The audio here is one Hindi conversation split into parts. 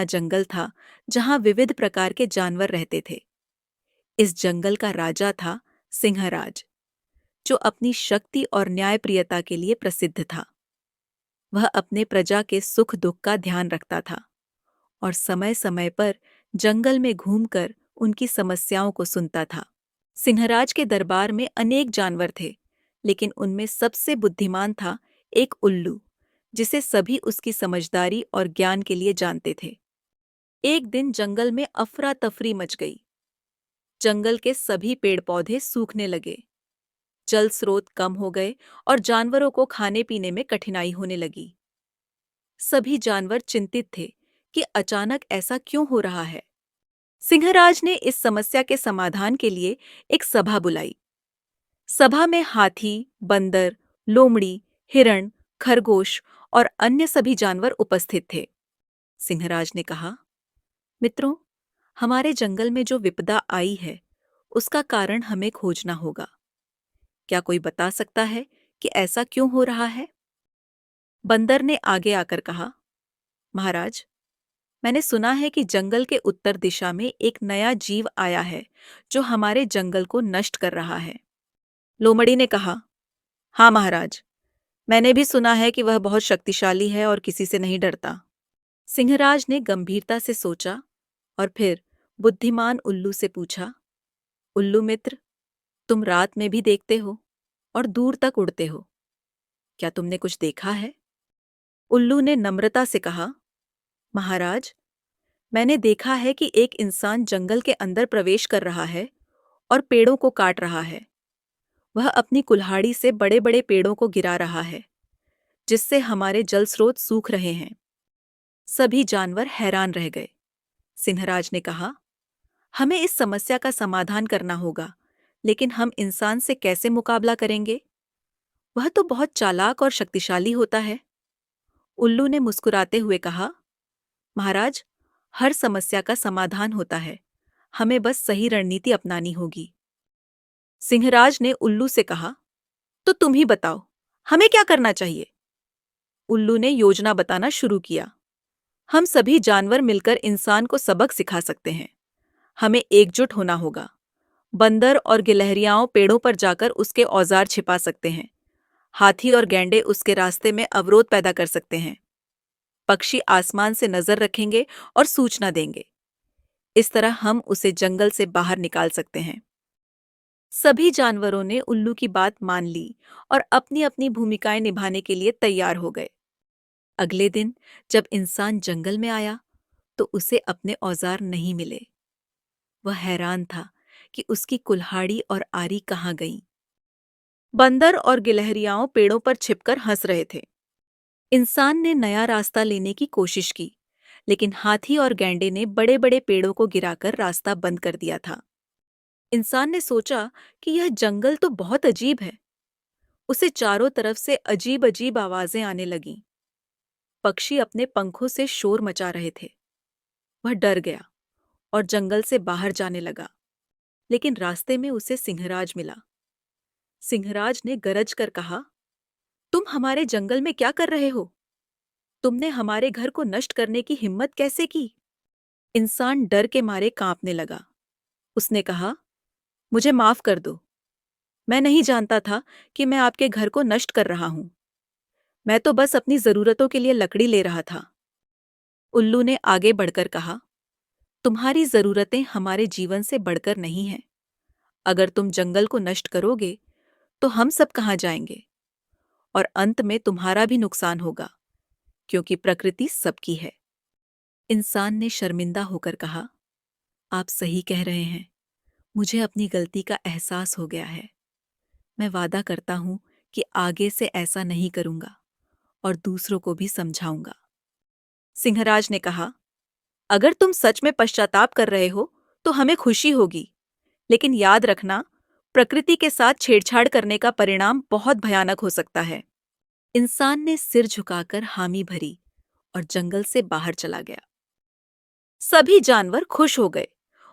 घना जंगल था जहां विविध प्रकार के जानवर रहते थे। इस जंगल का राजा था सिंहराज, जो अपनी शक्ति और न्यायप्रियता के लिए प्रसिद्ध था। वह अपने प्रजा के सुख दुख का ध्यान रखता था और समय समय पर जंगल में घूमकर उनकी समस्याओं को सुनता था। सिंहराज के दरबार में अनेक जानवर थे, लेकिन उनमें सबसे बुद्धिमान था एक उल्लू, जिसे सभी उसकी समझदारी और ज्ञान के लिए जानते थे। एक दिन जंगल में अफरा तफरी मच गई। जंगल के सभी पेड़ पौधे सूखने लगे, जल स्रोत कम हो गए और जानवरों को खाने पीने में कठिनाई होने लगी। सभी जानवर चिंतित थे कि अचानक ऐसा क्यों हो रहा है। सिंहराज ने इस समस्या के समाधान के लिए एक सभा बुलाई। सभा में हाथी, बंदर, लोमड़ी, हिरण, खरगोश और अन्य सभी जानवर उपस्थित थे। सिंहराज ने कहा, मित्रों, हमारे जंगल में जो विपदा आई है, उसका कारण हमें खोजना होगा। क्या कोई बता सकता है कि ऐसा क्यों हो रहा है? बंदर ने आगे आकर कहा, महाराज, मैंने सुना है कि जंगल के उत्तर दिशा में एक नया जीव आया है जो हमारे जंगल को नष्ट कर रहा है। लोमड़ी ने कहा, हाँ महाराज, मैंने भी सुना है कि वह बहुत शक्तिशाली है और किसी से नहीं डरता। सिंहराज ने गंभीरता से सोचा और फिर बुद्धिमान उल्लू से पूछा, उल्लू मित्र, तुम रात में भी देखते हो और दूर तक उड़ते हो। क्या तुमने कुछ देखा है? उल्लू ने नम्रता से कहा, महाराज, मैंने देखा है कि एक इंसान जंगल के अंदर प्रवेश कर रहा है और पेड़ों को काट रहा है। वह अपनी कुल्हाड़ी से बड़े बड़े पेड़ों को गिरा रहा है, जिससे हमारे जल स्रोत सूख रहे हैं। सभी जानवर हैरान रह गए। सिंहराज ने कहा, हमें इस समस्या का समाधान करना होगा, लेकिन हम इंसान से कैसे मुकाबला करेंगे? वह तो बहुत चालाक और शक्तिशाली होता है। उल्लू ने मुस्कुराते हुए कहा, महाराज, हर समस्या का समाधान होता है, हमें बस सही रणनीति अपनानी होगी। सिंहराज ने उल्लू से कहा, तो तुम ही बताओ, हमें क्या करना चाहिए? उल्लू ने योजना बताना शुरू किया। हम सभी जानवर मिलकर इंसान को सबक सिखा सकते हैं। हमें एकजुट होना होगा। बंदर और गिलहरियाओं पेड़ों पर जाकर उसके औजार छिपा सकते हैं। हाथी और गैंडे उसके रास्ते में अवरोध पैदा कर सकते हैं। पक्षी आसमान से नजर रखेंगे और सूचना देंगे। इस तरह हम उसे जंगल से बाहर निकाल सकते हैं। सभी जानवरों ने उल्लू की बात मान ली और अपनी अपनी भूमिकाएं निभाने के लिए तैयार हो गए। अगले दिन जब इंसान जंगल में आया तो उसे अपने औजार नहीं मिले। वह हैरान था कि उसकी कुल्हाड़ी और आरी कहाँ गईं। बंदर और गिलहरियाओं पेड़ों पर छिपकर हंस रहे थे। इंसान ने नया रास्ता लेने की कोशिश की, लेकिन हाथी और गैंडे ने बड़े बड़े पेड़ों को गिराकर रास्ता बंद कर दिया था। इंसान ने सोचा कि यह जंगल तो बहुत अजीब है। उसे चारों तरफ से अजीब अजीब आवाजें आने लगीं। पक्षी अपने पंखों से शोर मचा रहे थे। वह डर गया और जंगल से बाहर जाने लगा, लेकिन रास्ते में उसे सिंहराज मिला। सिंहराज ने गरज कर कहा, तुम हमारे जंगल में क्या कर रहे हो? तुमने हमारे घर को नष्ट करने की हिम्मत कैसे की? इंसान डर के मारे कांपने लगा। उसने कहा, मुझे माफ कर दो। मैं नहीं जानता था कि मैं आपके घर को नष्ट कर रहा हूं। मैं तो बस अपनी जरूरतों के लिए लकड़ी ले रहा था। उल्लू ने आगे बढ़कर कहा, तुम्हारी जरूरतें हमारे जीवन से बढ़कर नहीं हैं। अगर तुम जंगल को नष्ट करोगे तो हम सब कहाँ जाएंगे? और अंत में तुम्हारा भी नुकसान होगा, क्योंकि प्रकृति सबकी है। इंसान ने शर्मिंदा होकर कहा, आप सही कह रहे हैं। मुझे अपनी गलती का एहसास हो गया है। मैं वादा करता हूं कि आगे से ऐसा नहीं करूंगा और दूसरों को भी समझाऊंगा। सिंहराज ने कहा, अगर तुम सच में पश्चाताप कर रहे हो तो हमें खुशी होगी, लेकिन याद रखना, प्रकृति के साथ छेड़छाड़ करने का परिणाम बहुत भयानक हो सकता है। इंसान ने सिर झुकाकर हामी भरी और जंगल से बाहर चला गया। सभी जानवर खुश हो गए।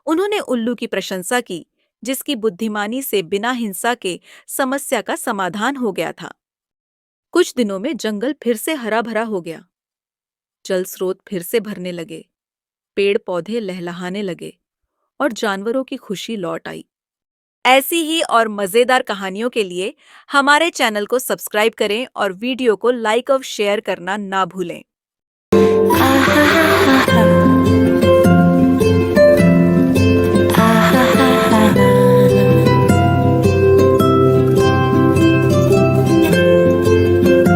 उन्होंने उल्लू की प्रशंसा की, जिसकी बुद्धिमानी से बिना हिंसा के समस्या का समाधान हो गया था। कुछ दिनों में जंगल फिर से हरा भरा हो गया। जल स्रोत फिर से भरने लगे पेड़ पौधे लहलहाने लगे और जानवरों की खुशी लौट आई। ऐसी ही और मजेदार कहानियों के लिए हमारे चैनल को सब्सक्राइब करें और वीडियो को लाइक और शेयर करना ना भूलें।